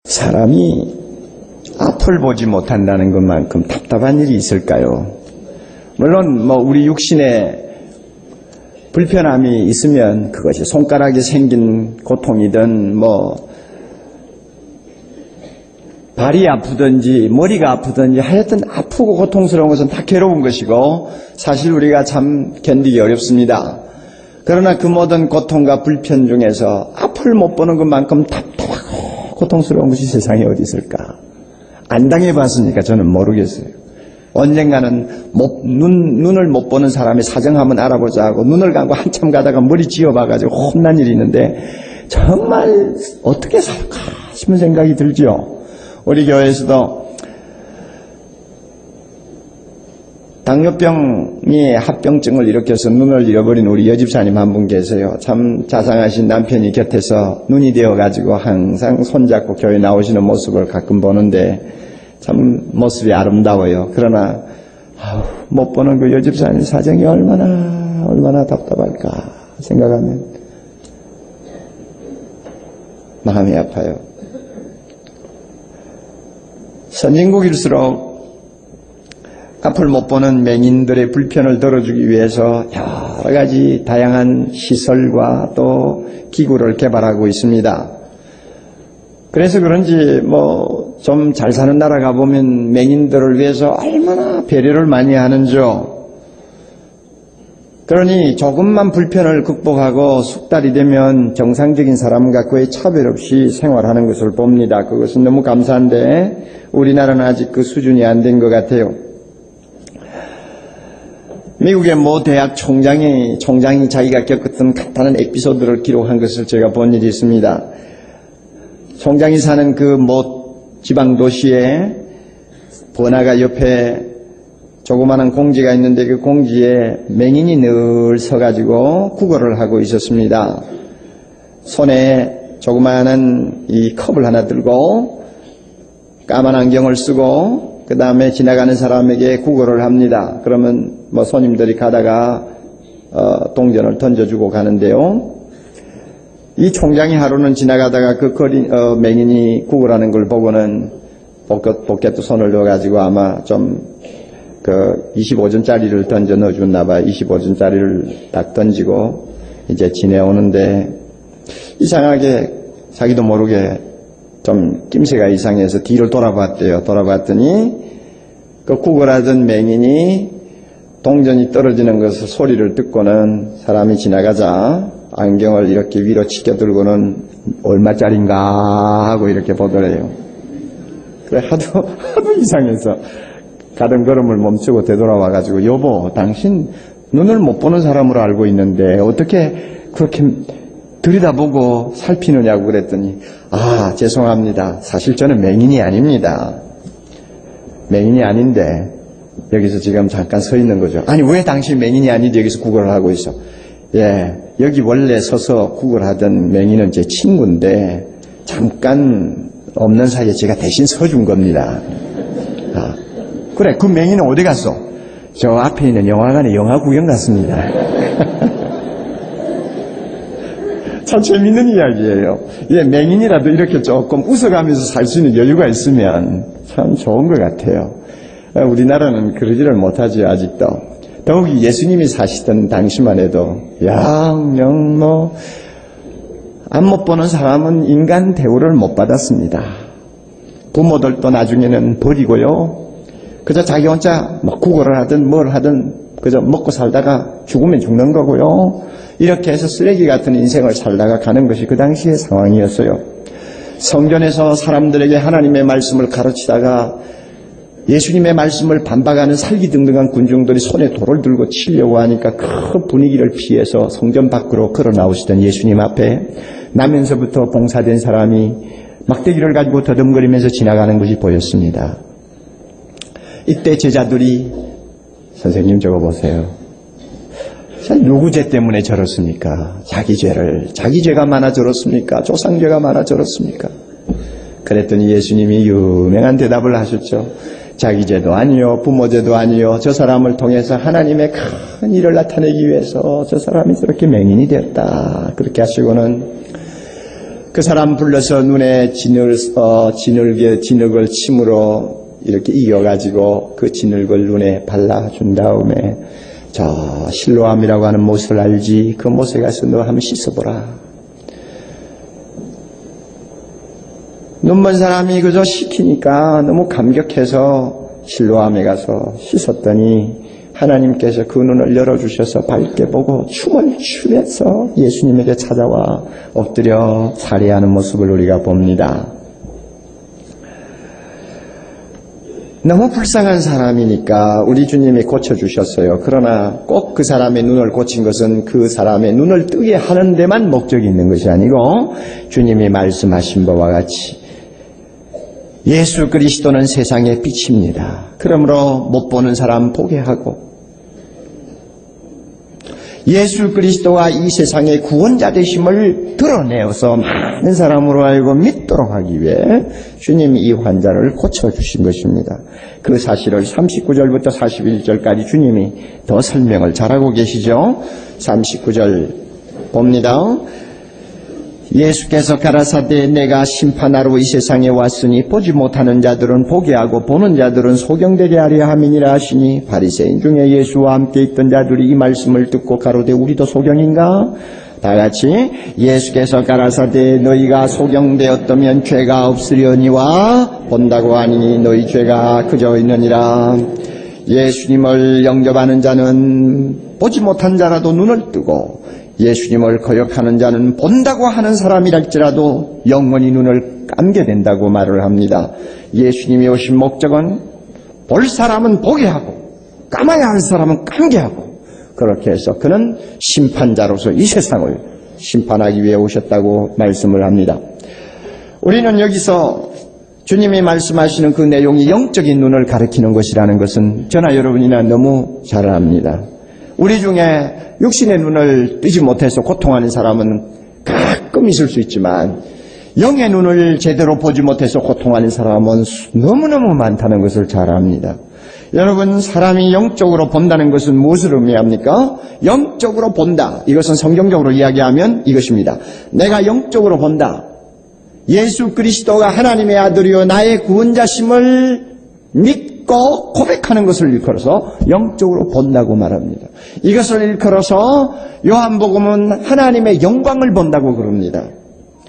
사람이 앞을 보지 못한다는 것만큼 답답한 일이 있을까요? 물론 우리 육신에 불편함이 있으면 그것이 손가락에 생긴 고통이든 발이 아프든지 머리가 아프든지 하여튼 아프고 고통스러운 것은 다 괴로운 것이고 사실 우리가 참 견디기 어렵습니다. 그러나 그 모든 고통과 불편 중에서 앞을 못 보는 것만큼 답답하고 고통스러운 것이 세상에 어디 있을까? 안 당해봤으니까 저는 모르겠어요. 언젠가는 눈을 못 보는 사람의 사정 한번 알아보자 하고 눈을 감고 한참 가다가 머리 쥐어봐가지고 혼난 일이 있는데 정말 어떻게 살까 싶은 생각이 들죠. 우리 교회에서도 당뇨병이 합병증을 일으켜서 눈을 잃어버린 우리 여집사님 한 분 계세요. 참 자상하신 남편이 곁에서 눈이 되어가지고 항상 손잡고 교회 나오시는 모습을 가끔 보는데 참 모습이 아름다워요. 그러나 못 보는 그 여집사님 사정이 얼마나 답답할까 생각하면 마음이 아파요. 선진국일수록 앞을 못 보는 맹인들의 불편을 덜어주기 위해서 여러 가지 다양한 시설과 또 기구를 개발하고 있습니다. 그래서 그런지 좀 잘 사는 나라 가보면 맹인들을 위해서 얼마나 배려를 많이 하는지요. 그러니 조금만 불편을 극복하고 숙달이 되면 정상적인 사람과 거의 차별 없이 생활하는 것을 봅니다. 그것은 너무 감사한데 우리나라는 아직 그 수준이 안 된 것 같아요. 미국의 모 대학 총장이 자기가 겪었던 간단한 에피소드를 기록한 것을 제가 본 일이 있습니다. 총장이 사는 그 모 지방 도시에 번화가 옆에 조그마한 공지가 있는데 그 공지에 맹인이 늘 서가지고 구걸을 하고 있었습니다. 손에 조그마한 이 컵을 하나 들고 까만 안경을 쓰고 그 다음에 지나가는 사람에게 구걸을 합니다. 그러면 손님들이 가다가 동전을 던져주고 가는데요. 이 총장이 하루는 지나가다가 그 맹인이 구걸하는 걸 보고는 포켓도 손을 넣어가지고 아마 좀 25전짜리를 던져 넣어줬나 봐요. 25전짜리를 딱 던지고 이제 지내오는데 이상하게 자기도 모르게 좀 낌새가 이상해서 뒤를 돌아봤대요. 돌아봤더니 그 구걸하던 맹인이 동전이 떨어지는 것을 소리를 듣고는 사람이 지나가자 안경을 이렇게 위로 치켜 들고는 얼마짜린가 하고 이렇게 보더래요. 그래 하도 이상해서 가던 걸음을 멈추고 되돌아와가지고 여보 당신 눈을 못 보는 사람으로 알고 있는데 어떻게 그렇게 들여다보고 살피느냐고 그랬더니 죄송합니다. 사실 저는 맹인이 아닙니다. 맹인이 아닌데 여기서 지금 잠깐 서 있는 거죠. 아니 왜 당신 맹인이 아닌데 여기서 구걸을 하고 있어? 여기 원래 서서 구걸하던 맹인은 제 친구인데 잠깐 없는 사이에 제가 대신 서준 겁니다. 그래 그 맹인은 어디 갔어? 저 앞에 있는 영화관에 영화 구경 갔습니다. 참 재밌는 이야기예요. 맹인이라도 이렇게 조금 웃어가면서 살 수 있는 여유가 있으면 참 좋은 것 같아요. 우리나라는 그러지를 못하죠 아직도. 더욱이 예수님이 사시던 당시만 해도 영영 안 못 보는 사람은 인간 대우를 못 받았습니다. 부모들도 나중에는 버리고요. 그저 자기 혼자 구걸을 하든 뭘 하든 그저 먹고 살다가 죽으면 죽는 거고요. 이렇게 해서 쓰레기 같은 인생을 살다가 가는 것이 그 당시의 상황이었어요. 성전에서 사람들에게 하나님의 말씀을 가르치다가 예수님의 말씀을 반박하는 살기등등한 군중들이 손에 돌을 들고 치려고 하니까 그 분위기를 피해서 성전 밖으로 걸어 나오시던 예수님 앞에 나면서부터 봉사된 사람이 막대기를 가지고 더듬거리면서 지나가는 것이 보였습니다. 이때 제자들이 선생님 저거 보세요. 누구 죄 때문에 저렇습니까? 자기 죄가 많아 저렇습니까? 조상죄가 많아 저렇습니까? 그랬더니 예수님이 유명한 대답을 하셨죠. 자기 죄도 아니요, 부모 죄도 아니요, 저 사람을 통해서 하나님의 큰 일을 나타내기 위해서 저 사람이 저렇게 맹인이 되었다. 그렇게 하시고는 그 사람 불러서 눈에 진흙을 침으로 이렇게 이겨가지고 그 진흙을 눈에 발라준 다음에 저 실로암이라고 하는 못을 알지? 그 못에 가서 너 한번 씻어보라. 눈먼 사람이 그저 시키니까 너무 감격해서 실로암에 가서 씻었더니 하나님께서 그 눈을 열어주셔서 밝게 보고 춤을 추면서 예수님에게 찾아와 엎드려 살해하는 모습을 우리가 봅니다. 너무 불쌍한 사람이니까 우리 주님이 고쳐주셨어요. 그러나 꼭 그 사람의 눈을 고친 것은 그 사람의 눈을 뜨게 하는 데만 목적이 있는 것이 아니고 주님이 말씀하신 바와 같이 예수 그리스도는 세상의 빛입니다. 그러므로 못 보는 사람 보게 하고 예수 그리스도가 이 세상의 구원자 되심을 드러내어서 많은 사람으로 알고 믿도록 하기 위해 주님이 이 환자를 고쳐주신 것입니다. 그 사실을 39절부터 41절까지 주님이 더 설명을 잘하고 계시죠. 39절 봅니다. 예수께서 가라사대 내가 심판하러 이 세상에 왔으니 보지 못하는 자들은 보게 하고 보는 자들은 소경되게 하려 함이니라 하시니 바리새인 중에 예수와 함께 있던 자들이 이 말씀을 듣고 가로되 우리도 소경인가? 다같이 예수께서 가라사대 너희가 소경되었다면 죄가 없으려니와 본다고 하니 너희 죄가 그저 있느니라. 예수님을 영접하는 자는 보지 못한 자라도 눈을 뜨고 예수님을 거역하는 자는 본다고 하는 사람이랄지라도 영원히 눈을 감게 된다고 말을 합니다. 예수님이 오신 목적은 볼 사람은 보게 하고 감아야 할 사람은 감게 하고 그렇게 해서 그는 심판자로서 이 세상을 심판하기 위해 오셨다고 말씀을 합니다. 우리는 여기서 주님이 말씀하시는 그 내용이 영적인 눈을 가리키는 것이라는 것은 저나 여러분이나 너무 잘 압니다. 우리 중에 육신의 눈을 뜨지 못해서 고통하는 사람은 가끔 있을 수 있지만 영의 눈을 제대로 보지 못해서 고통하는 사람은 너무너무 많다는 것을 잘 압니다. 여러분, 사람이 영적으로 본다는 것은 무엇을 의미합니까? 영적으로 본다. 이것은 성경적으로 이야기하면 이것입니다. 내가 영적으로 본다. 예수 그리스도가 하나님의 아들이요 나의 구원자심을 믿고 고백하는 것을 일컬어서 영적으로 본다고 말합니다. 이것을 일컬어서 요한복음은 하나님의 영광을 본다고 그럽니다.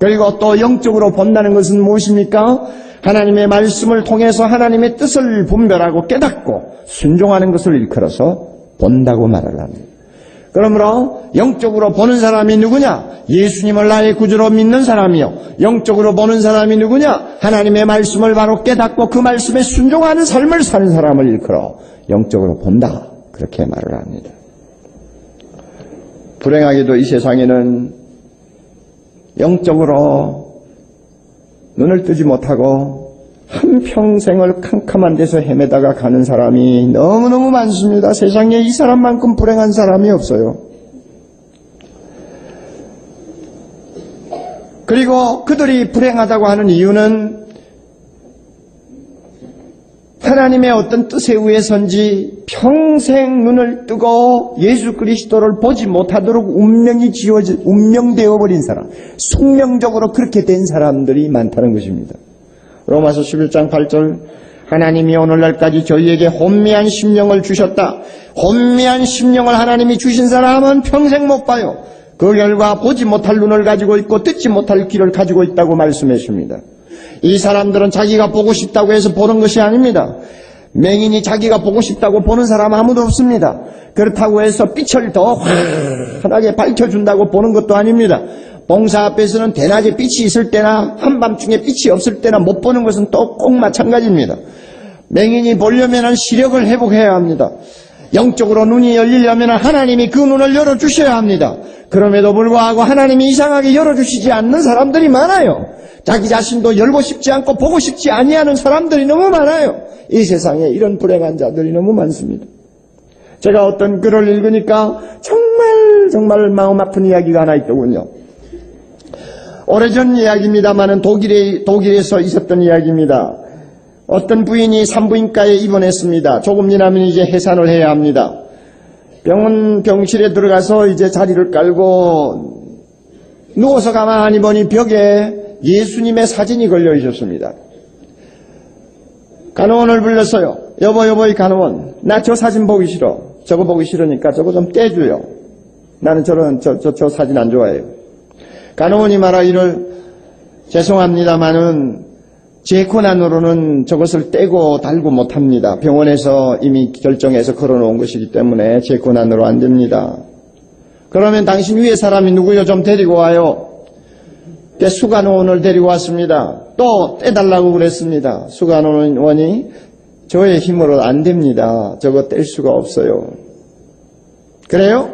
그리고 또 영적으로 본다는 것은 무엇입니까? 하나님의 말씀을 통해서 하나님의 뜻을 분별하고 깨닫고 순종하는 것을 일컬어서 본다고 말을 합니다. 그러므로 영적으로 보는 사람이 누구냐? 예수님을 나의 구주로 믿는 사람이요. 영적으로 보는 사람이 누구냐? 하나님의 말씀을 바로 깨닫고 그 말씀에 순종하는 삶을 사는 사람을 일컬어 영적으로 본다. 그렇게 말을 합니다. 불행하게도 이 세상에는 영적으로 눈을 뜨지 못하고 한평생을 캄캄한 데서 헤매다가 가는 사람이 너무너무 많습니다. 세상에 이 사람만큼 불행한 사람이 없어요. 그리고 그들이 불행하다고 하는 이유는 하나님의 어떤 뜻에 의해서인지 평생 눈을 뜨고 예수 그리스도를 보지 못하도록 운명되어 버린 사람, 숙명적으로 그렇게 된 사람들이 많다는 것입니다. 로마서 11장 8절 하나님이 오늘날까지 저희에게 혼미한 심령을 주셨다. 혼미한 심령을 하나님이 주신 사람은 평생 못 봐요. 그 결과 보지 못할 눈을 가지고 있고 듣지 못할 귀를 가지고 있다고 말씀했습니다. 이 사람들은 자기가 보고 싶다고 해서 보는 것이 아닙니다. 맹인이 자기가 보고 싶다고 보는 사람 아무도 없습니다. 그렇다고 해서 빛을 더 환하게 밝혀준다고 보는 것도 아닙니다. 봉사 앞에서는 대낮에 빛이 있을 때나 한밤중에 빛이 없을 때나 못 보는 것은 또 꼭 마찬가지입니다. 맹인이 보려면 시력을 회복해야 합니다. 영적으로 눈이 열리려면 하나님이 그 눈을 열어주셔야 합니다. 그럼에도 불구하고 하나님이 이상하게 열어주시지 않는 사람들이 많아요. 자기 자신도 열고 싶지 않고 보고 싶지 아니하는 사람들이 너무 많아요. 이 세상에 이런 불행한 자들이 너무 많습니다. 제가 어떤 글을 읽으니까 정말 마음 아픈 이야기가 하나 있더군요. 오래전 이야기입니다만은 독일에서 있었던 이야기입니다. 어떤 부인이 산부인과에 입원했습니다. 조금 지나면 이제 해산을 해야 합니다. 병실에 들어가서 이제 자리를 깔고 누워서 가만히 보니 벽에 예수님의 사진이 걸려 있었습니다. 간호원을 불렀어요. 여보, 이 간호원. 나 저 사진 보기 싫어. 저거 보기 싫으니까 저거 좀 떼줘요. 나는 저 사진 안 좋아해요. 간호원이 말하기를 죄송합니다만은 제 권한으로는 저것을 떼고 달고 못합니다. 병원에서 이미 결정해서 걸어놓은 것이기 때문에 제 권한으로 안 됩니다. 그러면 당신 위에 사람이 누구요? 좀 데리고 와요. 수간호원을 데리고 왔습니다. 또 떼달라고 그랬습니다. 수간호원이 저의 힘으로 안 됩니다. 저거 뗄 수가 없어요. 그래요?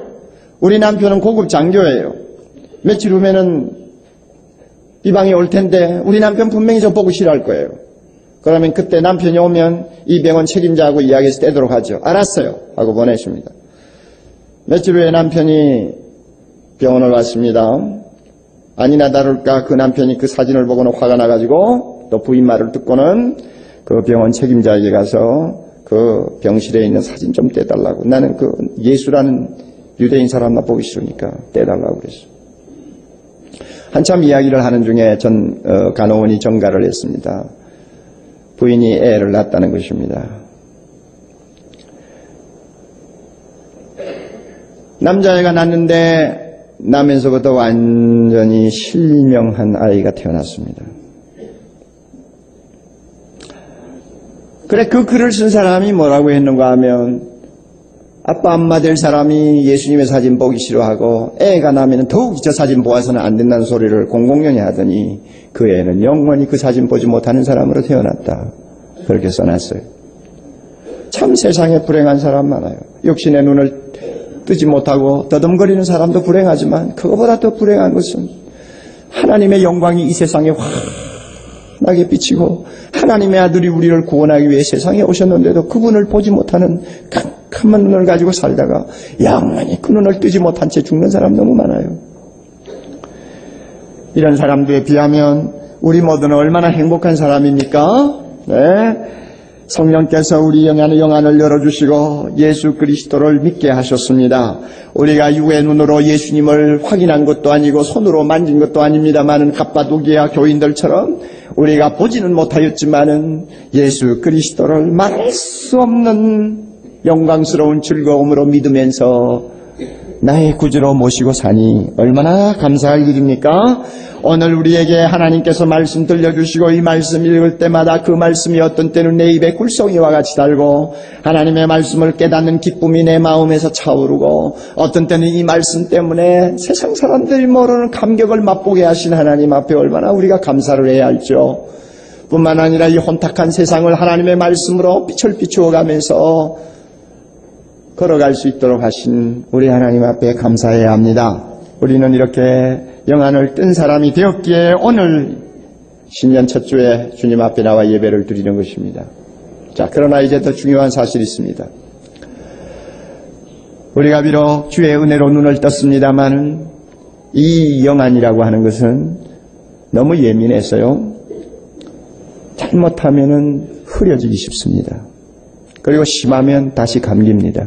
우리 남편은 고급 장교예요. 며칠 후면은 이 방에 올 텐데 우리 남편 분명히 저 보고 싫어할 거예요. 그러면 그때 남편이 오면 이 병원 책임자하고 이야기해서 떼도록 하죠. 알았어요 하고 보내십니다. 며칠 후에 남편이 병원을 왔습니다. 아니나 다를까 그 남편이 그 사진을 보고는 화가 나가지고 또 부인 말을 듣고는 그 병원 책임자에게 가서 그 병실에 있는 사진 좀 떼달라고. 나는 그 예수라는 유대인 사람만 보기 싫으니까 떼달라고 그랬어요. 한참 이야기를 하는 중에 간호원이 전가를 했습니다. 부인이 애를 낳았다는 것입니다. 남자애가 낳는데 나면서부터 완전히 실명한 아이가 태어났습니다. 그래, 그 글을 쓴 사람이 뭐라고 했는가 하면 아빠 엄마 될 사람이 예수님의 사진 보기 싫어하고 애가 나면 더욱 저 사진 보아서는 안 된다는 소리를 공공연히 하더니 그 애는 영원히 그 사진 보지 못하는 사람으로 태어났다. 그렇게 써놨어요. 참 세상에 불행한 사람 많아요. 육신의 눈을 뜨지 못하고 더듬거리는 사람도 불행하지만 그거보다 더 불행한 것은 하나님의 영광이 이 세상에 환하게 비치고 하나님의 아들이 우리를 구원하기 위해 세상에 오셨는데도 그분을 보지 못하는 캄캄한 눈을 가지고 살다가 영원히 그 눈을 뜨지 못한 채 죽는 사람 너무 많아요. 이런 사람들에 비하면 우리 모두는 얼마나 행복한 사람입니까? 네. 성령께서 우리 영안을 열어주시고 예수 그리스도를 믿게 하셨습니다. 우리가 육의 눈으로 예수님을 확인한 것도 아니고 손으로 만진 것도 아닙니다만은 갑바도기아 교인들처럼 우리가 보지는 못하였지만은 예수 그리스도를 말할 수 없는 영광스러운 즐거움으로 믿으면서 나의 구주로 모시고 사니 얼마나 감사할 일입니까? 오늘 우리에게 하나님께서 말씀 들려주시고 이 말씀 읽을 때마다 그 말씀이 어떤 때는 내 입에 굴송이와 같이 달고 하나님의 말씀을 깨닫는 기쁨이 내 마음에서 차오르고 어떤 때는 이 말씀 때문에 세상 사람들이 모르는 감격을 맛보게 하신 하나님 앞에 얼마나 우리가 감사를 해야 할죠. 뿐만 아니라 이 혼탁한 세상을 하나님의 말씀으로 빛을 비추어가면서 걸어갈 수 있도록 하신 우리 하나님 앞에 감사해야 합니다. 우리는 이렇게 영안을 뜬 사람이 되었기에 오늘 신년 첫 주에 주님 앞에 나와 예배를 드리는 것입니다. 자, 그러나 이제 더 중요한 사실이 있습니다. 우리가 비록 주의 은혜로 눈을 떴습니다만 이 영안이라고 하는 것은 너무 예민해서요. 잘못하면은 흐려지기 쉽습니다. 그리고 심하면 다시 감깁니다.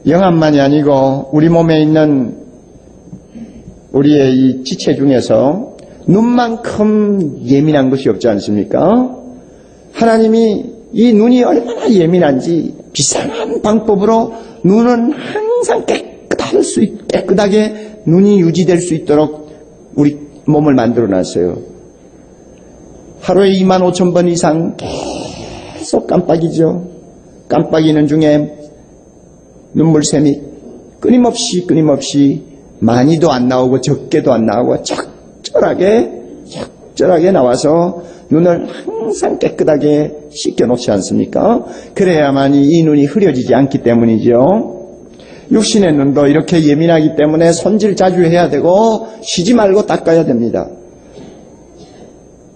영안만이 아니고 우리 몸에 있는 우리의 이 지체 중에서 눈만큼 예민한 것이 없지 않습니까? 하나님이 이 눈이 얼마나 예민한지 비상한 방법으로 눈은 항상 깨끗하게 눈이 유지될 수 있도록 우리 몸을 만들어 놨어요. 하루에 25,000번 이상 계속 깜빡이죠. 깜빡이는 중에 눈물샘이 끊임없이 많이도 안 나오고 적게도 안 나오고 적절하게 나와서 눈을 항상 깨끗하게 씻겨놓지 않습니까? 그래야만이 이 눈이 흐려지지 않기 때문이죠. 육신의 눈도 이렇게 예민하기 때문에 손질 자주 해야 되고 쉬지 말고 닦아야 됩니다.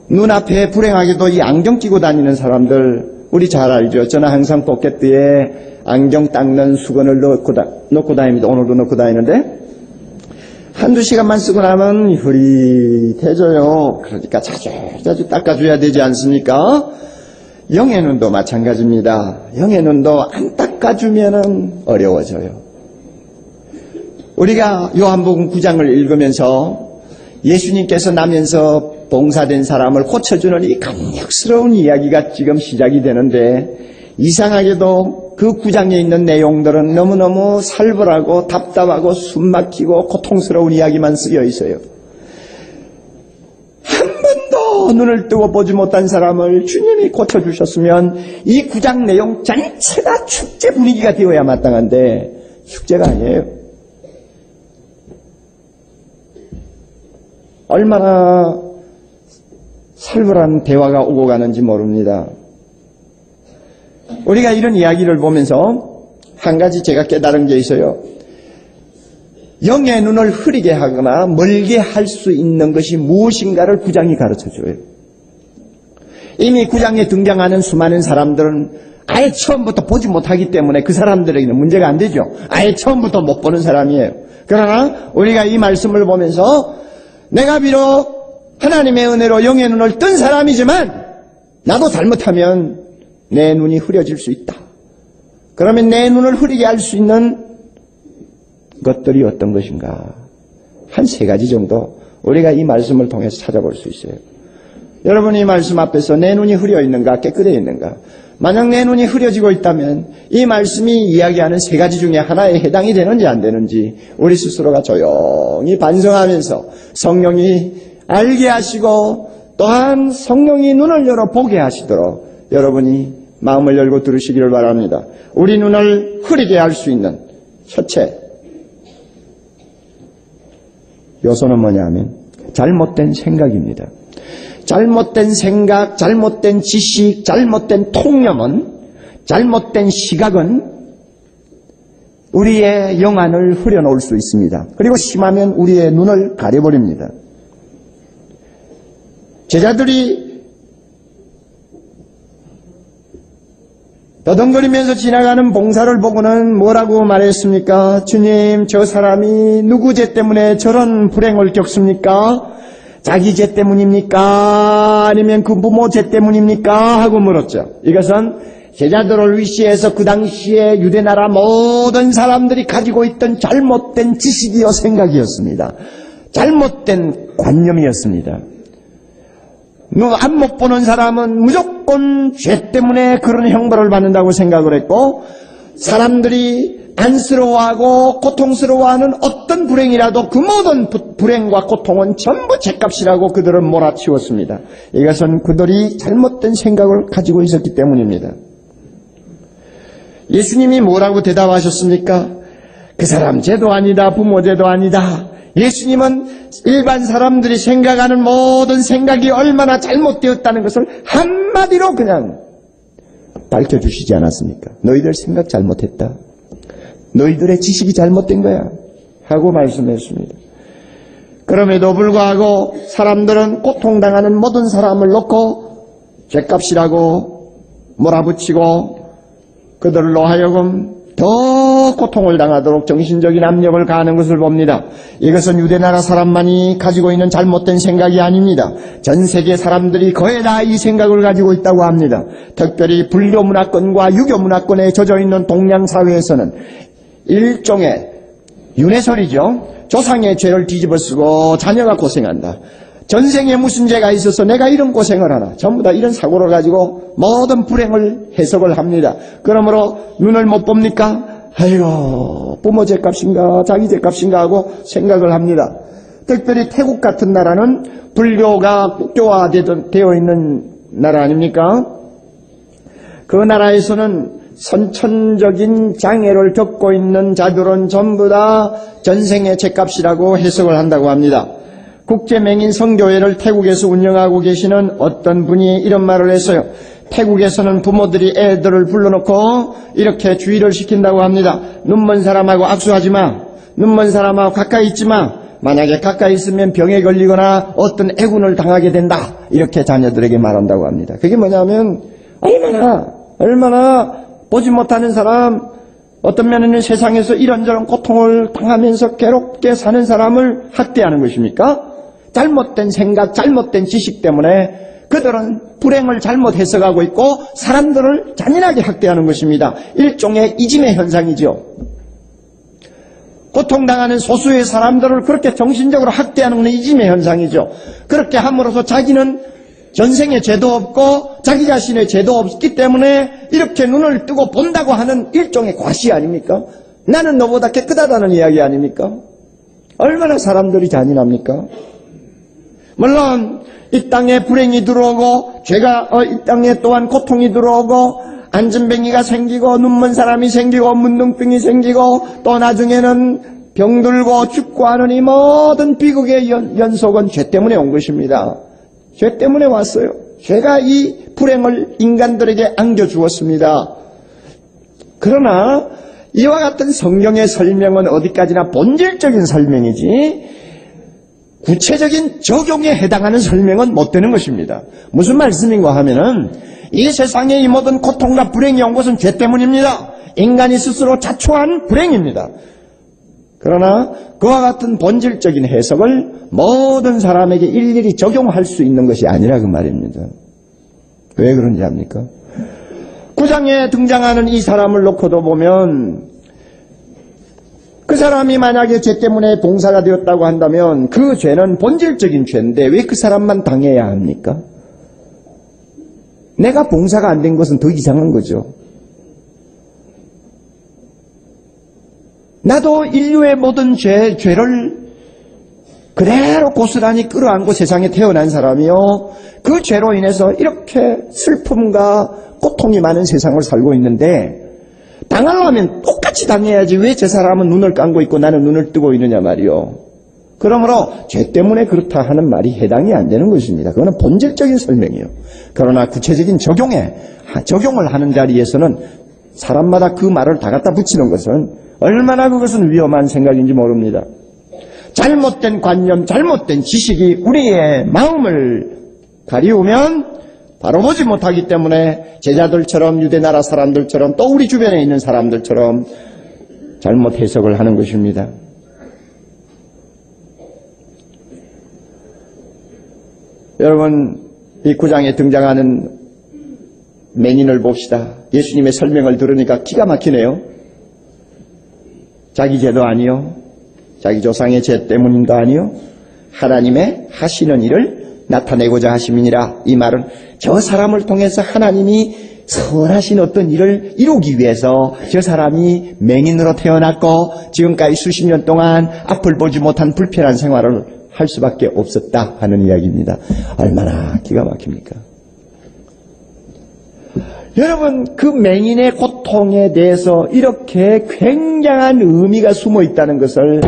눈앞에 불행하게도 이 안경 끼고 다니는 사람들 우리 잘 알죠. 저는 항상 포켓에 안경 닦는 수건을 넣고 다닙니다. 오늘도 넣고 다니는데 한두 시간만 쓰고 나면 흐릿해져요. 그러니까 자주 닦아줘야 되지 않습니까? 영의 눈도 마찬가지입니다. 영의 눈도 안 닦아주면 어려워져요. 우리가 요한복음 9장을 읽으면서 예수님께서 나면서 봉사된 사람을 고쳐주는 이 감격스러운 이야기가 지금 시작이 되는데, 이상하게도 그 9장에 있는 내용들은 너무너무 살벌하고 답답하고 숨막히고 고통스러운 이야기만 쓰여 있어요. 한 번도 눈을 뜨고 보지 못한 사람을 주님이 고쳐주셨으면 이 9장 내용 전체가 축제 분위기가 되어야 마땅한데 축제가 아니에요. 얼마나 살벌한 대화가 오고 가는지 모릅니다. 우리가 이런 이야기를 보면서 한 가지 제가 깨달은 게 있어요. 영의 눈을 흐리게 하거나 멀게 할 수 있는 것이 무엇인가를 9장이 가르쳐줘요. 이미 9장에 등장하는 수많은 사람들은 아예 처음부터 보지 못하기 때문에 그 사람들에게는 문제가 안 되죠. 아예 처음부터 못 보는 사람이에요. 그러나 우리가 이 말씀을 보면서 내가 비록 하나님의 은혜로 영의 눈을 뜬 사람이지만 나도 잘못하면 내 눈이 흐려질 수 있다. 그러면 내 눈을 흐리게 할 수 있는 것들이 어떤 것인가? 한 3가지 정도 우리가 이 말씀을 통해서 찾아볼 수 있어요. 여러분, 이 말씀 앞에서 내 눈이 흐려 있는가, 깨끗해 있는가? 만약 내 눈이 흐려지고 있다면 이 말씀이 이야기하는 3가지 중에 하나에 해당이 되는지 안 되는지 우리 스스로가 조용히 반성하면서 성령이 알게 하시고 또한 성령이 눈을 열어 보게 하시도록 여러분이 마음을 열고 들으시기를 바랍니다. 우리 눈을 흐리게 할 수 있는 첫째 요소는 뭐냐면 잘못된 생각입니다. 잘못된 생각, 잘못된 지식, 잘못된 통념은, 잘못된 시각은 우리의 영안을 흐려놓을 수 있습니다. 그리고 심하면 우리의 눈을 가려버립니다. 제자들이 더덩거리면서 지나가는 봉사를 보고는 뭐라고 말했습니까? 주님, 저 사람이 누구 죄 때문에 저런 불행을 겪습니까? 자기 죄 때문입니까? 아니면 그 부모 죄 때문입니까? 하고 물었죠. 이것은 제자들을 위시해서 그 당시에 유대나라 모든 사람들이 가지고 있던 잘못된 지식이요 생각이었습니다. 잘못된 관념이었습니다. 안 못 보는 사람은 무조건 죄 때문에 그런 형벌을 받는다고 생각을 했고, 사람들이 안쓰러워하고 고통스러워하는 어떤 불행이라도 그 모든 불행과 고통은 전부 죄값이라고 그들은 몰아치웠습니다. 이것은 그들이 잘못된 생각을 가지고 있었기 때문입니다. 예수님이 뭐라고 대답하셨습니까? 그 사람 죄도 아니다, 부모 죄도 아니다. 예수님은 일반 사람들이 생각하는 모든 생각이 얼마나 잘못되었다는 것을 한마디로 그냥 밝혀주시지 않았습니까? 너희들 생각 잘못했다. 너희들의 지식이 잘못된 거야. 하고 말씀했습니다. 그럼에도 불구하고 사람들은 고통당하는 모든 사람을 놓고 죄값이라고 몰아붙이고 그들로 하여금 더 고통을 당하도록 정신적인 압력을 가하는 것을 봅니다. 이것은 유대나라 사람만이 가지고 있는 잘못된 생각이 아닙니다. 전 세계 사람들이 거의 다 이 생각을 가지고 있다고 합니다. 특별히 불교 문화권과 유교 문화권에 젖어있는 동양 사회에서는 일종의 윤회설이죠. 조상의 죄를 뒤집어쓰고 자녀가 고생한다. 전생에 무슨 죄가 있어서 내가 이런 고생을 하나. 전부 다 이런 사고를 가지고 모든 불행을 해석을 합니다. 그러므로 눈을 못 봅니까? 아이고, 부모 죄값인가 자기 죄값인가 하고 생각을 합니다. 특별히 태국 같은 나라는 불교가 국교화되어 있는 나라 아닙니까? 그 나라에서는 선천적인 장애를 겪고 있는 자들은 전부 다 전생의 죄값이라고 해석을 한다고 합니다. 국제맹인 선교회를 태국에서 운영하고 계시는 어떤 분이 이런 말을 했어요. 태국에서는 부모들이 애들을 불러놓고 이렇게 주의를 시킨다고 합니다. 눈먼 사람하고 악수하지 마. 눈먼 사람하고 가까이 있지 마. 만약에 가까이 있으면 병에 걸리거나 어떤 애군을 당하게 된다. 이렇게 자녀들에게 말한다고 합니다. 그게 뭐냐면 얼마나 보지 못하는 사람, 어떤 면에는 세상에서 이런저런 고통을 당하면서 괴롭게 사는 사람을 학대하는 것입니까? 잘못된 생각, 잘못된 지식 때문에 그들은 불행을 잘못 해석하고 있고 사람들을 잔인하게 학대하는 것입니다. 일종의 이짐의 현상이죠. 고통당하는 소수의 사람들을 그렇게 정신적으로 학대하는 건 이짐의 현상이죠. 그렇게 함으로써 자기는 전생에 죄도 없고 자기 자신의 죄도 없기 때문에 이렇게 눈을 뜨고 본다고 하는 일종의 과시 아닙니까? 나는 너보다 깨끗하다는 이야기 아닙니까? 얼마나 사람들이 잔인합니까? 물론 이 땅에 불행이 들어오고 죄가 이 땅에 또한 고통이 들어오고 안전뱅이가 생기고 눈먼 사람이 생기고 문둥병이 생기고 또 나중에는 병들고 죽고 하는 이 모든 비극의 연속은 죄 때문에 온 것입니다. 죄 때문에 왔어요. 죄가 이 불행을 인간들에게 안겨주었습니다. 그러나 이와 같은 성경의 설명은 어디까지나 본질적인 설명이지 구체적인 적용에 해당하는 설명은 못 되는 것입니다. 무슨 말씀인가 하면은 이 세상에 이 모든 고통과 불행이 온 것은 죄 때문입니다. 인간이 스스로 자초한 불행입니다. 그러나 그와 같은 본질적인 해석을 모든 사람에게 일일이 적용할 수 있는 것이 아니라 그 말입니다. 왜 그런지 압니까? 9장에 등장하는 이 사람을 놓고도 보면 그 사람이 만약에 죄 때문에 봉사가 되었다고 한다면 그 죄는 본질적인 죄인데 왜 그 사람만 당해야 합니까? 내가 봉사가 안 된 것은 더 이상한 거죠. 나도 인류의 모든 죄를 그대로 고스란히 끌어안고 세상에 태어난 사람이요. 그 죄로 인해서 이렇게 슬픔과 고통이 많은 세상을 살고 있는데 당하려면 똑같이 당해야지 왜 저 사람은 눈을 감고 있고 나는 눈을 뜨고 있느냐 말이요. 그러므로 죄 때문에 그렇다 하는 말이 해당이 안 되는 것입니다. 그거는 본질적인 설명이에요. 그러나 구체적인 적용을 하는 자리에서는 사람마다 그 말을 다 갖다 붙이는 것은 얼마나 그것은 위험한 생각인지 모릅니다. 잘못된 관념, 잘못된 지식이 우리의 마음을 가리우면 바로 보지 못하기 때문에 제자들처럼 유대나라 사람들처럼 또 우리 주변에 있는 사람들처럼 잘못 해석을 하는 것입니다. 여러분, 이 9장에 등장하는 맹인을 봅시다. 예수님의 설명을 들으니까 기가 막히네요. 자기 죄도 아니요, 자기 조상의 죄 때문인도 아니요, 하나님의 하시는 일을 나타내고자 하심이니라. 이 말은 저 사람을 통해서 하나님이 선하신 어떤 일을 이루기 위해서 저 사람이 맹인으로 태어났고 지금까지 수십 년 동안 앞을 보지 못한 불편한 생활을 할 수밖에 없었다 하는 이야기입니다. 얼마나 기가 막힙니까? 여러분, 그 맹인의 고통에 대해서 이렇게 굉장한 의미가 숨어 있다는 것을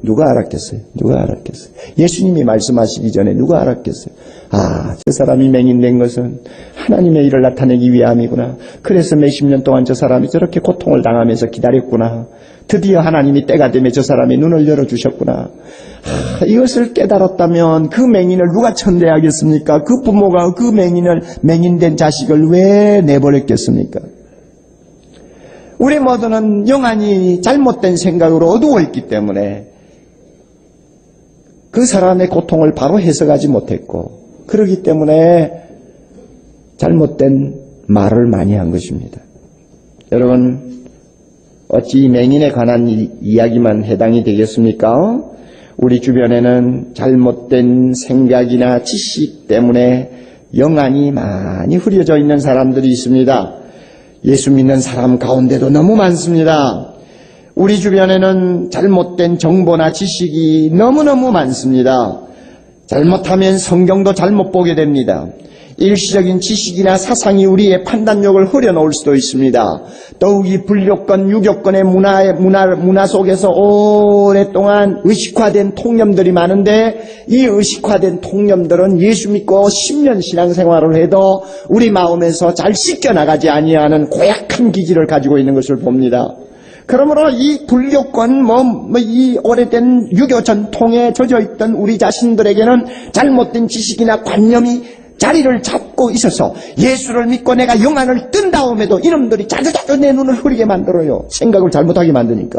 누가 알았겠어요? 누가 알았겠어요? 예수님이 말씀하시기 전에 누가 알았겠어요? 아, 저 사람이 맹인된 것은 하나님의 일을 나타내기 위함이구나. 그래서 몇십 년 동안 저 사람이 저렇게 고통을 당하면서 기다렸구나. 드디어 하나님이 때가 되면 저 사람의 눈을 열어주셨구나. 이것을 깨달았다면 그 맹인을 누가 천대하겠습니까? 그 부모가 그 맹인된 자식을 왜 내버렸겠습니까? 우리 모두는 영안이 잘못된 생각으로 어두워 있기 때문에 그 사람의 고통을 바로 해석하지 못했고, 그렇기 때문에 잘못된 말을 많이 한 것입니다. 여러분, 어찌 이 맹인에 관한 이야기만 해당이 되겠습니까? 우리 주변에는 잘못된 생각이나 지식 때문에 영안이 많이 흐려져 있는 사람들이 있습니다. 예수 믿는 사람 가운데도 너무 많습니다. 우리 주변에는 잘못된 정보나 지식이 너무너무 많습니다. 잘못하면 성경도 잘못 보게 됩니다. 일시적인 지식이나 사상이 우리의 판단력을 흐려놓을 수도 있습니다. 더욱이 불교권, 유교권의 문화 속에서 오랫동안 의식화된 통념들이 많은데 이 의식화된 통념들은 예수 믿고 10년 신앙생활을 해도 우리 마음에서 잘 씻겨나가지 아니하는 고약한 기질을 가지고 있는 것을 봅니다. 그러므로 이 불교권, 이 오래된 유교 전통에 젖어있던 우리 자신들에게는 잘못된 지식이나 관념이 자리를 잡고 있어서 예수를 믿고 내가 영안을 뜬 다음에도 이놈들이 자주자주 내 눈을 흐리게 만들어요. 생각을 잘못하게 만드니까.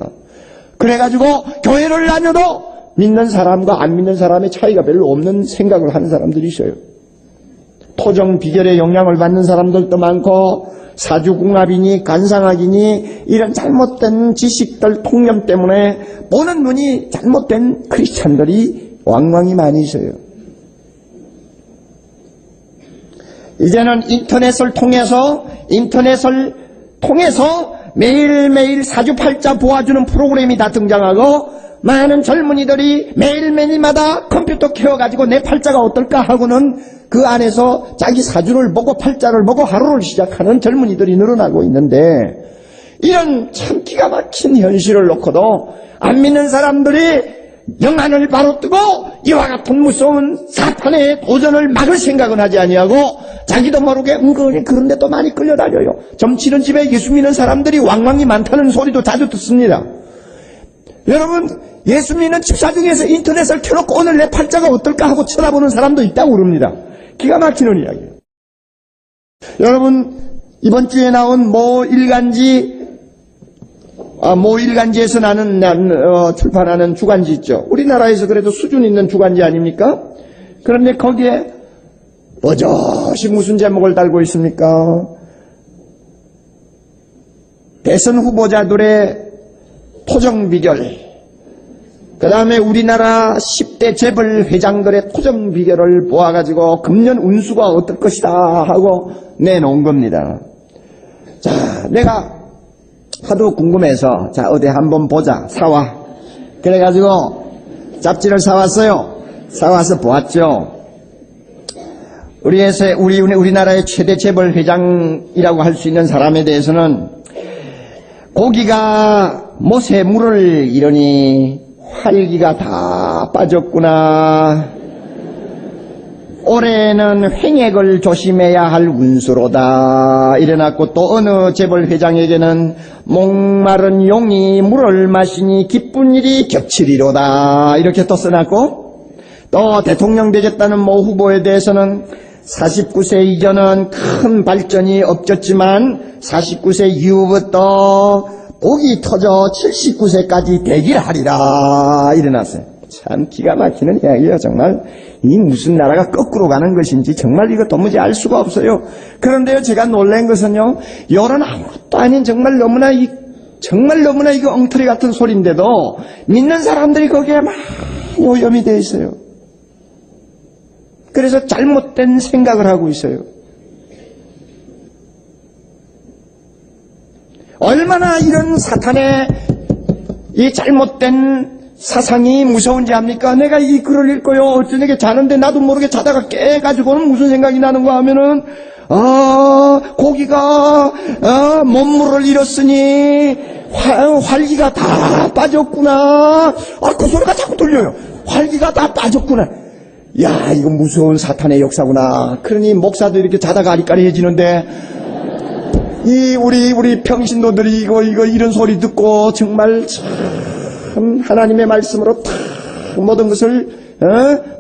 그래가지고 교회를 다녀도 믿는 사람과 안 믿는 사람의 차이가 별로 없는 생각을 하는 사람들이 있어요. 토정 비결의 영향을 받는 사람들도 많고 사주궁합이니 관상학이니 이런 잘못된 지식들 통념 때문에 보는 눈이 잘못된 크리스찬들이 왕왕이 많이 있어요. 이제는 인터넷을 통해서 매일매일 사주팔자 보아주는 프로그램이 다 등장하고 많은 젊은이들이 매일매일마다 컴퓨터 켜가지고 내 팔자가 어떨까 하고는 그 안에서 자기 사주를 보고 팔자를 보고 하루를 시작하는 젊은이들이 늘어나고 있는데, 이런 참 기가 막힌 현실을 놓고도 안 믿는 사람들이 영안을 바로 뜨고 이와 같은 무서운 사탄의 도전을 막을 생각은 하지 아니하고 자기도 모르게 은근히 그런 데 또 많이 끌려다녀요. 점치는 집에 예수 믿는 사람들이 왕왕이 많다는 소리도 자주 듣습니다. 여러분, 예수 믿는 집사 중에서 인터넷을 켜놓고 오늘 내 팔자가 어떨까 하고 쳐다보는 사람도 있다고 그럽니다. 기가 막히는 이야기예요. 여러분, 이번 주에 나온 모 일간지에서 출판하는 주간지 있죠. 우리나라에서 그래도 수준 있는 주간지 아닙니까? 그런데 거기에 버젓이 무슨 제목을 달고 있습니까? 대선 후보자들의 토정 비결, 그 다음에 우리나라 10대 재벌 회장들의 토정 비결을 보아가지고 금년 운수가 어떨 것이다 하고 내놓은 겁니다. 자, 내가 하도 궁금해서 자 어디 한번 보자, 사와. 그래가지고 잡지를 사왔어요. 사와서 보았죠. 우리나라의 최대 재벌 회장이라고 할 수 있는 사람에 대해서는 고기가 못에 물을 이러니 활기가 다 빠졌구나. 올해는 횡액을 조심해야 할 운수로다 이래놨고, 또 어느 재벌 회장에게는 목마른 용이 물을 마시니 기쁜 일이 겹치리로다 이렇게 또 써놨고, 또 대통령 되겠다는 모 후보에 대해서는 49세 이전은 큰 발전이 없었지만 49세 이후부터 복이 터져 79세까지 대기하리라 이래놨어요. 참 기가 막히는 이야기예요. 정말 이 무슨 나라가 거꾸로 가는 것인지 정말 이거 도무지 알 수가 없어요. 그런데요, 제가 놀란 것은요, 이런 아무것도 아닌 정말 너무나 이거 엉터리 같은 소리인데도 믿는 사람들이 거기에 많이 오염이 되어 있어요. 그래서 잘못된 생각을 하고 있어요. 얼마나 이런 사탄의 이 잘못된 사상이 무서운지 압니까? 내가 이 글을 읽고요, 어쩌게 자는데 나도 모르게 자다가 깨가지고는 무슨 생각이 나는가 하면은, 고기가, 몸물을 잃었으니, 활기가 다 빠졌구나. 그 소리가 자꾸 들려요. 활기가 다 빠졌구나. 야, 이거 무서운 사탄의 역사구나. 그러니 목사도 이렇게 자다가 아리까리해지는데, 우리 평신도들이 이런 소리 듣고 정말 참 하나님의 말씀으로 다 모든 것을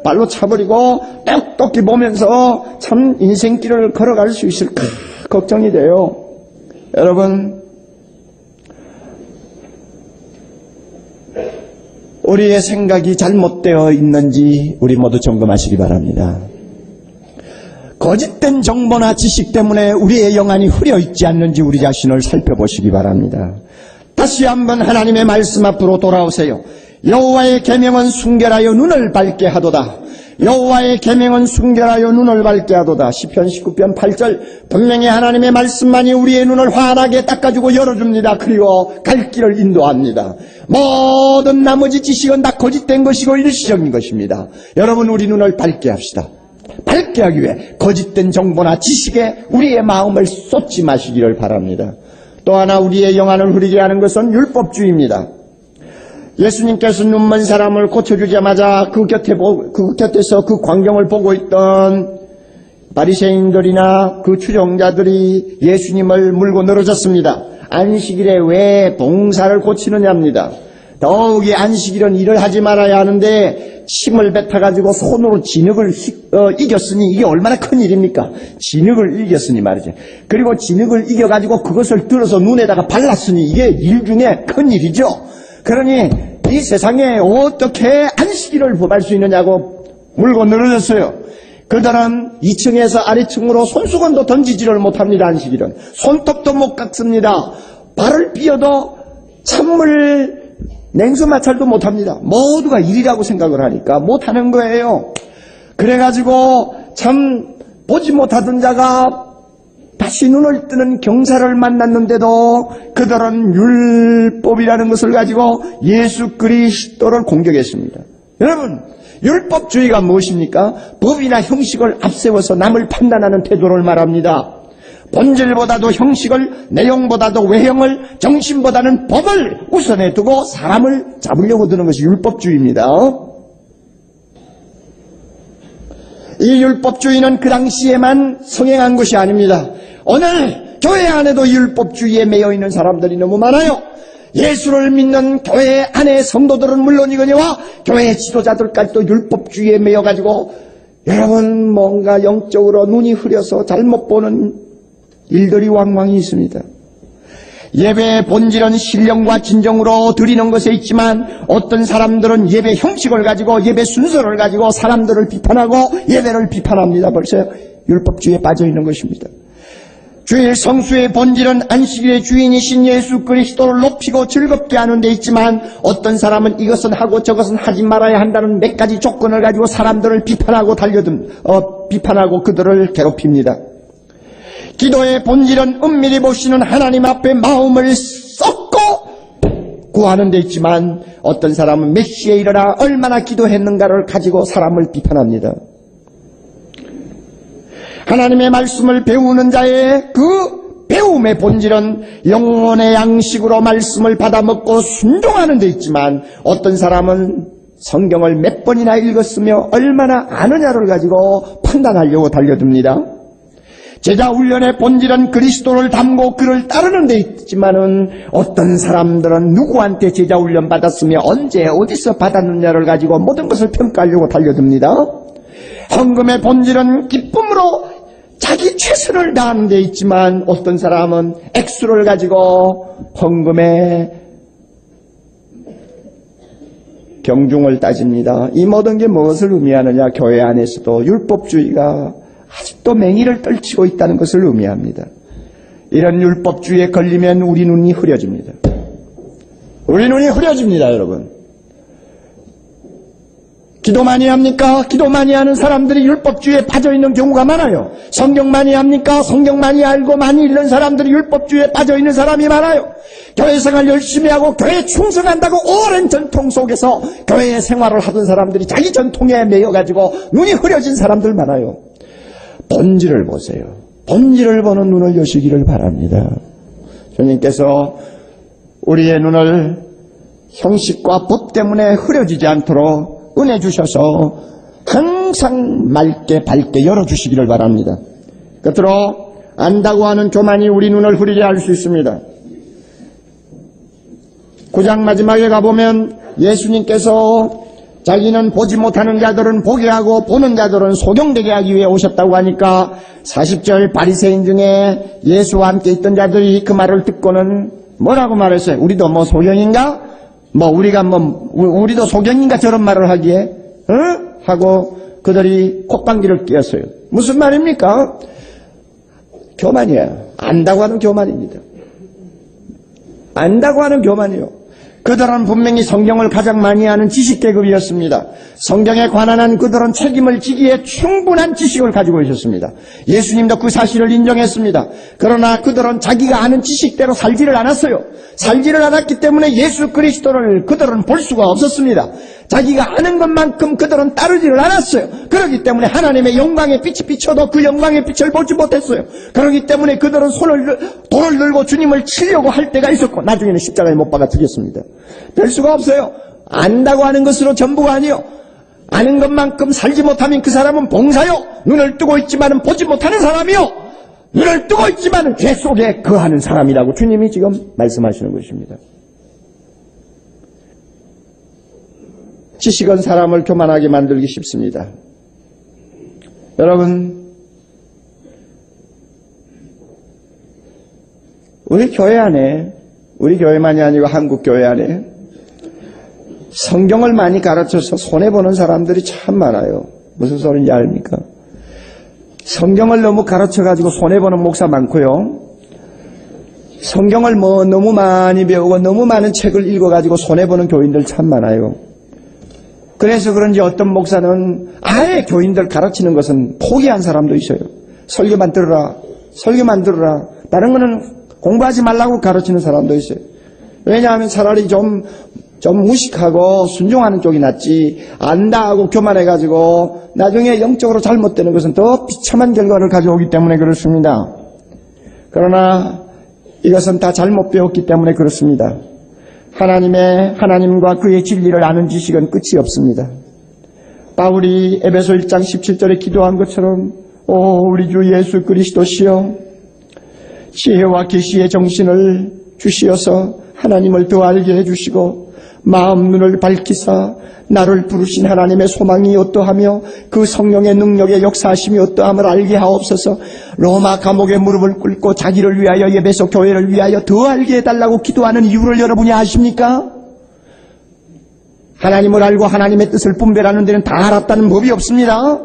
발로 차버리고 똑똑히 보면서 참 인생길을 걸어갈 수 있을까 걱정이 돼요. 여러분, 우리의 생각이 잘못되어 있는지 우리 모두 점검하시기 바랍니다. 거짓된 정보나 지식 때문에 우리의 영안이 흐려 있지 않는지 우리 자신을 살펴보시기 바랍니다. 다시 한번 하나님의 말씀 앞으로 돌아오세요. 여호와의 계명은 순결하여 눈을 밝게 하도다. 여호와의 계명은 순결하여 눈을 밝게 하도다. 시편 19편 8절, 분명히 하나님의 말씀만이 우리의 눈을 환하게 닦아주고 열어줍니다. 그리고 갈 길을 인도합니다. 모든 나머지 지식은 다 거짓된 것이고 일시적인 것입니다. 여러분, 우리 눈을 밝게 합시다. 밝게 하기 위해 거짓된 정보나 지식에 우리의 마음을 쏟지 마시기를 바랍니다. 또 하나 우리의 영안을 흐리게 하는 것은 율법주의입니다. 예수님께서 눈먼 사람을 고쳐주자마자 그 곁에서 그 광경을 보고 있던 바리새인들이나 그 추종자들이 예수님을 물고 늘어졌습니다. 안식일에 왜 봉사를 고치느냐입니다. 더욱이 안식일은 일을 하지 말아야 하는데 침을 뱉어가지고 손으로 진흙을 이겼으니 이게 얼마나 큰 일입니까? 진흙을 이겼으니 말이죠. 그리고 진흙을 이겨가지고 그것을 들어서 눈에다가 발랐으니 이게 일 중에 큰 일이죠. 그러니 이 세상에 어떻게 안식일을 범할 수 있느냐고 물고 늘어졌어요. 그들은 2층에서 아래층으로 손수건도 던지지를 못합니다. 안식일은 손톱도 못 깎습니다. 발을 삐어도 찬물 냉수 마찰도 못합니다. 모두가 일이라고 생각을 하니까 못하는 거예요. 그래가지고 참 보지 못하던 자가 다시 눈을 뜨는 경사를 만났는데도 그들은 율법이라는 것을 가지고 예수 그리스도를 공격했습니다. 여러분, 율법주의가 무엇입니까? 법이나 형식을 앞세워서 남을 판단하는 태도를 말합니다. 본질보다도 형식을, 내용보다도 외형을, 정신보다는 법을 우선해 두고 사람을 잡으려고 드는 것이 율법주의입니다. 이 율법주의는 그 당시에만 성행한 것이 아닙니다. 오늘 교회 안에도 율법주의에 매여 있는 사람들이 너무 많아요. 예수를 믿는 교회 안의 성도들은 물론이거니와 교회 지도자들까지도 율법주의에 매여가지고 여러분 뭔가 영적으로 눈이 흐려서 잘못 보는 일들이 왕왕히 있습니다. 예배의 본질은 신령과 진정으로 드리는 것에 있지만 어떤 사람들은 예배 형식을 가지고 예배 순서를 가지고 사람들을 비판하고 예배를 비판합니다. 벌써 율법주의에 빠져 있는 것입니다. 주일 성수의 본질은 안식일의 주인이신 예수 그리스도를 높이고 즐겁게 하는 데 있지만 어떤 사람은 이것은 하고 저것은 하지 말아야 한다는 몇 가지 조건을 가지고 사람들을 비판하고 비판하고 그들을 괴롭힙니다. 기도의 본질은 은밀히 보시는 하나님 앞에 마음을 쏟고 구하는 데 있지만 어떤 사람은 몇 시에 일어나 얼마나 기도했는가를 가지고 사람을 비판합니다. 하나님의 말씀을 배우는 자의 그 배움의 본질은 영혼의 양식으로 말씀을 받아먹고 순종하는 데 있지만 어떤 사람은 성경을 몇 번이나 읽었으며 얼마나 아느냐를 가지고 판단하려고 달려듭니다. 제자 훈련의 본질은 그리스도를 닮고 그를 따르는 데 있지만은 어떤 사람들은 누구한테 제자 훈련 받았으며 언제 어디서 받았느냐를 가지고 모든 것을 평가하려고 달려듭니다. 헌금의 본질은 기쁨으로 자기 최선을 다하는 데 있지만 어떤 사람은 액수를 가지고 헌금의 경중을 따집니다. 이 모든 게 무엇을 의미하느냐? 교회 안에서도 율법주의가 아직도 맹위를 떨치고 있다는 것을 의미합니다. 이런 율법주의에 걸리면 우리 눈이 흐려집니다. 우리 눈이 흐려집니다, 여러분. 기도 많이 합니까? 기도 많이 하는 사람들이 율법주의에 빠져있는 경우가 많아요. 성경 많이 합니까? 성경 많이 알고 많이 읽는 사람들이 율법주의에 빠져있는 사람이 많아요. 교회 생활 열심히 하고 교회에 충성한다고 오랜 전통 속에서 교회의 생활을 하던 사람들이 자기 전통에 매여가지고 눈이 흐려진 사람들 많아요. 본질을 보세요. 본질을 보는 눈을 여시기를 바랍니다. 주님께서 우리의 눈을 형식과 법 때문에 흐려지지 않도록 은혜 주셔서 항상 맑게 밝게 열어주시기를 바랍니다. 끝으로 안다고 하는 교만이 우리 눈을 흐리게 할 수 있습니다. 9장 마지막에 가보면 예수님께서 자기는 보지 못하는 자들은 보게 하고 보는 자들은 소경되게 하기 위해 오셨다고 하니까 40절 바리새인 중에 예수와 함께 있던 자들이 그 말을 듣고는 뭐라고 말했어요? 우리도 뭐 소경인가? 우리도 소경인가 저런 말을 하기에? 하고 그들이 콧방귀를 뀌었어요. 무슨 말입니까? 교만이에요. 안다고 하는 교만입니다. 안다고 하는 교만이요. 그들은 분명히 성경을 가장 많이 아는 지식계급이었습니다. 성경에 관한 한 그들은 책임을 지기에 충분한 지식을 가지고 있었습니다. 예수님도 그 사실을 인정했습니다. 그러나 그들은 자기가 아는 지식대로 살지를 않았어요. 살지를 않았기 때문에 예수 그리스도를 그들은 볼 수가 없었습니다. 자기가 아는 것만큼 그들은 따르지를 않았어요. 그렇기 때문에 하나님의 영광의 빛이 비쳐도 그 영광의 빛을 보지 못했어요. 그렇기 때문에 그들은 돌을 들고 주님을 치려고 할 때가 있었고 나중에는 십자가에 못 박아 죽였습니다. 될 수가 없어요. 안다고 하는 것으로 전부가 아니요. 아는 것만큼 살지 못하면 그 사람은 봉사요. 눈을 뜨고 있지만은 보지 못하는 사람이요. 눈을 뜨고 있지만은 죄 속에 거하는 사람이라고 주님이 지금 말씀하시는 것입니다. 지식은 사람을 교만하게 만들기 쉽습니다. 여러분, 우리 교회 안에, 우리 교회만이 아니고 한국 교회 안에 성경을 많이 가르쳐서 손해보는 사람들이 참 많아요. 무슨 소리인지 압니까? 성경을 너무 가르쳐가지고 손해보는 목사 많고요. 성경을 너무 많이 배우고 너무 많은 책을 읽어가지고 손해보는 교인들 참 많아요. 그래서 그런지 어떤 목사는 아예 교인들 가르치는 것은 포기한 사람도 있어요. 설교만 들으라. 설교만 들으라. 다른 거는 공부하지 말라고 가르치는 사람도 있어요. 왜냐하면 차라리 좀 무식하고 순종하는 쪽이 낫지, 안다 하고 교만해가지고 나중에 영적으로 잘못되는 것은 더 비참한 결과를 가져오기 때문에 그렇습니다. 그러나 이것은 다 잘못 배웠기 때문에 그렇습니다. 하나님과 그의 진리를 아는 지식은 끝이 없습니다. 바울이 에베소 1장 17절에 기도한 것처럼 우리 주 예수 그리스도시여 지혜와 계시의 정신을 주시어서 하나님을 더 알게 해주시고 마음 눈을 밝히사 나를 부르신 하나님의 소망이 어떠하며 그 성령의 능력의 역사하심이 어떠함을 알게 하옵소서. 로마 감옥에 무릎을 꿇고 자기를 위하여 에베소 교회를 위하여 더 알게 해달라고 기도하는 이유를 여러분이 아십니까? 하나님을 알고 하나님의 뜻을 분별하는 데는 다 알았다는 법이 없습니다.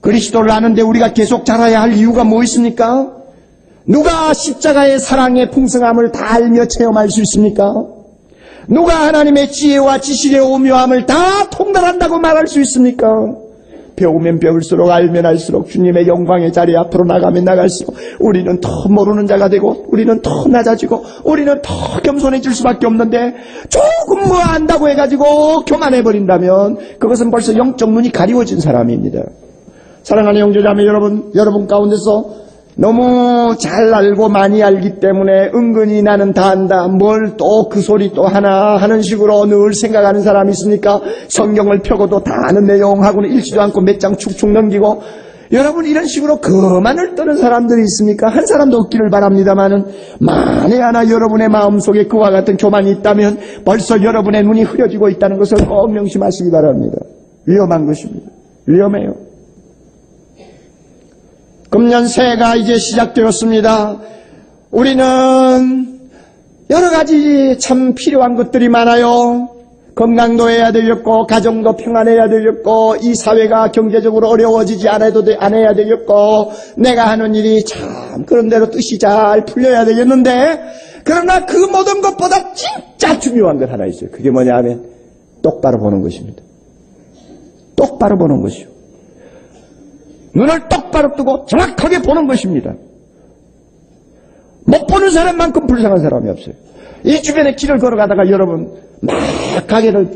그리스도를 아는데 우리가 계속 자라야 할 이유가 뭐 있습니까? 누가 십자가의 사랑의 풍성함을 다 알며 체험할 수 있습니까? 누가 하나님의 지혜와 지식의 오묘함을 다 통달한다고 말할 수 있습니까? 배우면 배울수록 알면 알수록 주님의 영광의 자리 앞으로 나가면 나갈수록 우리는 더 모르는 자가 되고 우리는 더 낮아지고 우리는 더 겸손해질 수밖에 없는데 조금 뭐 안다고 해가지고 교만해버린다면 그것은 벌써 영적 눈이 가리워진 사람입니다. 사랑하는 형제자매 여러분 가운데서 너무 잘 알고 많이 알기 때문에 은근히 나는 다 안다, 뭘 또 그 소리 또 하나 하는 식으로 늘 생각하는 사람이 있으니까 성경을 펴고도 다 아는 내용하고는 읽지도 않고 몇 장 축축 넘기고, 여러분 이런 식으로 거만을 떠는 사람들이 있습니까? 한 사람도 없기를 바랍니다만은 만에 하나 여러분의 마음속에 그와 같은 교만이 있다면 벌써 여러분의 눈이 흐려지고 있다는 것을 꼭 명심하시기 바랍니다. 위험한 것입니다. 위험해요. 금년 새해가 이제 시작되었습니다. 우리는 여러 가지 참 필요한 것들이 많아요. 건강도 해야 되겠고, 가정도 평안해야 되겠고, 이 사회가 경제적으로 어려워지지 않아야 되겠고, 내가 하는 일이 참 그런 대로 뜻이 잘 풀려야 되겠는데, 그러나 그 모든 것보다 진짜 중요한 것 하나 있어요. 그게 뭐냐 하면 똑바로 보는 것입니다. 똑바로 보는 것이요. 눈을 똑바로 뜨고 정확하게 보는 것입니다. 못 보는 사람만큼 불쌍한 사람이 없어요. 이 주변에 길을 걸어가다가 여러분 막 가게를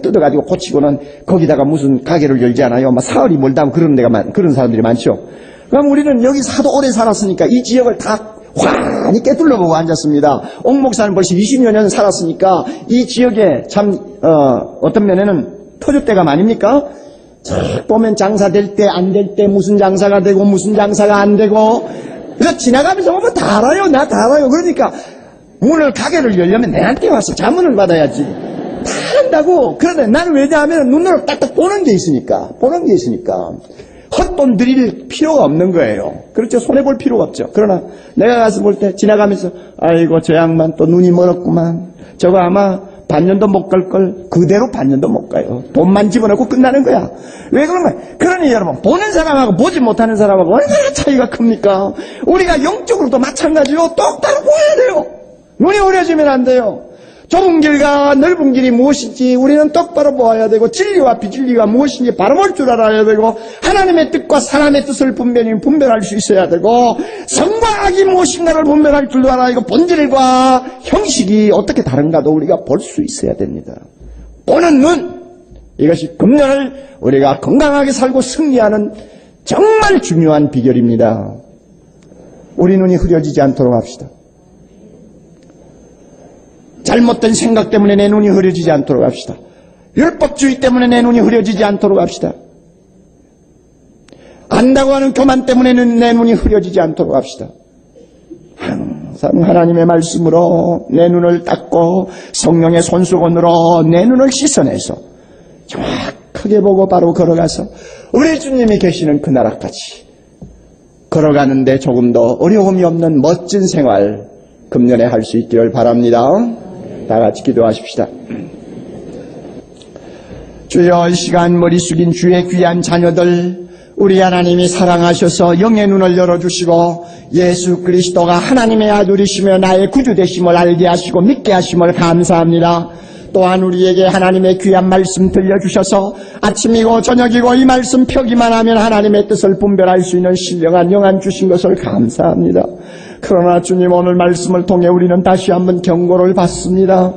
뜯어가지고 고치고는 거기다가 무슨 가게를 열지 않아요. 막 사흘이 멀다고 그런 사람들이 많죠. 그럼 우리는 여기 하도 오래 살았으니까 이 지역을 다 환히 깨뚫러보고 앉았습니다. 옥 목사는 벌써 20여 년 살았으니까 이 지역에 참 어떤 면에는 터줏대감 아닙니까? 쫙 보면 장사될 때 안 될 때 무슨 장사가 되고 무슨 장사가 안 되고, 그래서 지나가면서 보면 다 알아요. 나 다 알아요. 그러니까 문을 가게를 열려면 내한테 와서 자문을 받아야지. 다 한다고. 그런데 나는 왜냐하면 눈으로 딱딱 보는 게 있으니까. 헛돈 들일 필요가 없는 거예요. 그렇죠. 손해볼 필요가 없죠. 그러나 내가 가서 볼 때 지나가면서 아이고 저 양반 또 눈이 멀었구만. 저거 아마 반년도 못 갈 걸 그대로 반년도 못 가요. 돈만 집어넣고 끝나는 거야. 왜 그런 거야? 그러니 여러분, 보는 사람하고 보지 못하는 사람하고 얼마나 차이가 큽니까? 우리가 영적으로도 마찬가지로 똑바로 보아야 돼요. 눈이 흐려지면 안 돼요. 좁은 길과 넓은 길이 무엇인지 우리는 똑바로 보아야 되고, 진리와 비진리가 무엇인지 바라볼 줄 알아야 되고, 하나님의 뜻과 사람의 뜻을 분별할 수 있어야 되고, 선과 악이 무엇인가를 분별할 줄도 알아야 되고, 본질과 형식이 어떻게 다른가도 우리가 볼 수 있어야 됩니다. 보는 눈, 이것이 금년을 우리가 건강하게 살고 승리하는 정말 중요한 비결입니다. 우리 눈이 흐려지지 않도록 합시다. 잘못된 생각 때문에 내 눈이 흐려지지 않도록 합시다. 율법주의 때문에 내 눈이 흐려지지 않도록 합시다. 안다고 하는 교만 때문에는 내 눈이 흐려지지 않도록 합시다. 항상 하나님의 말씀으로 내 눈을 닦고 성령의 손수건으로 내 눈을 씻어내서 정확하게 보고 바로 걸어가서 우리 주님이 계시는 그 나라까지 걸어가는데 조금 더 어려움이 없는 멋진 생활 금년에 할 수 있기를 바랍니다. 다 같이 기도하십시다. 주여, 이 시간 머리 숙인 주의 귀한 자녀들 우리 하나님이 사랑하셔서 영의 눈을 열어주시고 예수 그리스도가 하나님의 아들이시며 나의 구주 되심을 알게 하시고 믿게 하심을 감사합니다. 또한 우리에게 하나님의 귀한 말씀 들려주셔서 아침이고 저녁이고 이 말씀 펴기만 하면 하나님의 뜻을 분별할 수 있는 신령한 영안 주신 것을 감사합니다. 그러나 주님, 오늘 말씀을 통해 우리는 다시 한번 경고를 받습니다.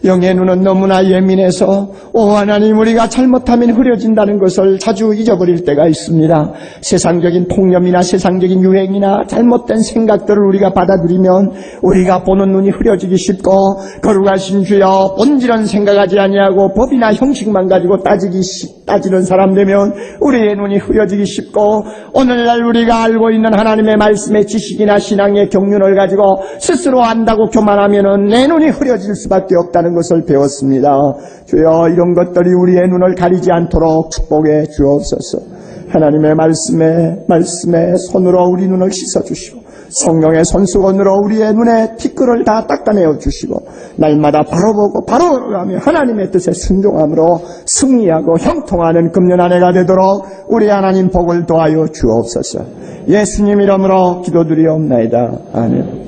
영의 눈은 너무나 예민해서 하나님, 우리가 잘못하면 흐려진다는 것을 자주 잊어버릴 때가 있습니다. 세상적인 통념이나 세상적인 유행이나 잘못된 생각들을 우리가 받아들이면 우리가 보는 눈이 흐려지기 쉽고, 거룩하신 주여, 본질은 생각하지 아니하고 법이나 형식만 가지고 따지는 사람 되면 우리의 눈이 흐려지기 쉽고, 오늘날 우리가 알고 있는 하나님의 말씀의 지식이나 신앙의 경륜을 가지고 스스로 안다고 교만하면은 내 눈이 흐려질 수밖에 없다는 것을 배웠습니다. 주여, 이런 것들이 우리의 눈을 가리지 않도록 축복해 주옵소서. 하나님의 말씀에 손으로 우리 눈을 씻어주시고 성령의 손수건으로 우리의 눈에 티끌을 다 닦아내어 주시고 날마다 바로 보고 바로 가며 하나님의 뜻에 순종함으로 승리하고 형통하는 금년 한 해가 되도록 우리 하나님 복을 도하여 주옵소서. 예수님 이름으로 기도드리옵나이다. 아멘.